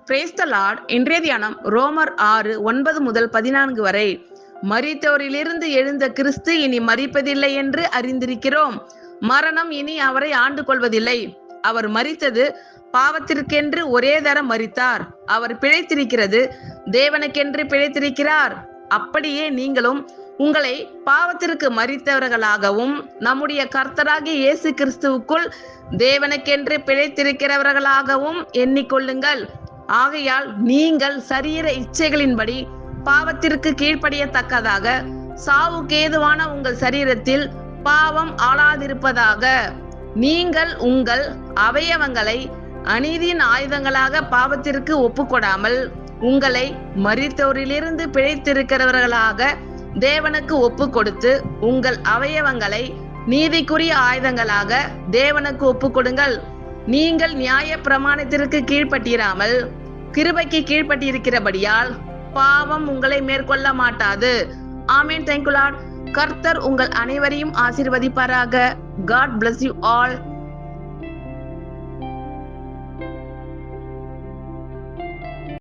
Praise the Lord. இன்றைய தியானம் ரோமர் 6:9 முதல் 14 வரை. மரித்தோரிலிருந்து எழுந்த கிறிஸ்து இனி மரிப்பதில்லை என்று அறிந்திருக்கிறோம். மரணம் இனி அவரை ஆண்டு கொள்வதில்லை. அவர் மரித்தது பாவத்திற்கென்று ஒரே தரம் மரித்தார். அவர் பிழைத்திருக்கிறது தேவனுக்கென்று பிழைத்திருக்கிறார். அப்படியே நீங்களும் உங்களை பாவத்திற்கு மரித்தவர்களாகவும் நம்முடைய கர்த்தராகிய இயேசு கிறிஸ்துவுக்குள் தேவனுக்கென்று பிழைத்திருக்கிறவர்களாகவும் எண்ணிக்கொள்ளுங்கள். ஆகையால் நீங்கள் சரீர இச்சைகளின்படி பாவத்திற்கு கீழ்ப்படியத்தக்கதாக சாவுக்கு ஏதுவான உங்கள் சரீரத்தில் பாவம் ஆளாதிருப்பதாக. நீங்கள் உங்கள் அவயவங்களை அநீதியின் ஆயுதங்களாக பாவத்திற்கு ஒப்புக்கொடாமல் உங்களை மரித்தோரிலிருந்து பிழைத்திருக்கிறவர்களாக தேவனுக்கு ஒப்பு கொடுத்து உங்கள் அவயவங்களை நீதிக்குரிய ஆயுதங்களாக தேவனுக்கு ஒப்பு கொடுங்கள். நீங்கள் நியாய பிரமாணத்திற்கு கீழ்ப்பட்டிராமல் கிருபைக்கு கீழ்ப்பட்டிருக்கிறபடியால் பாவம் உங்களை மேற்கொள்ள மாட்டாது. ஆமென். Thank you Lord. கர்த்தர் உங்கள் அனைவரையும் ஆசீர்வதிப்பாராக. God bless you all.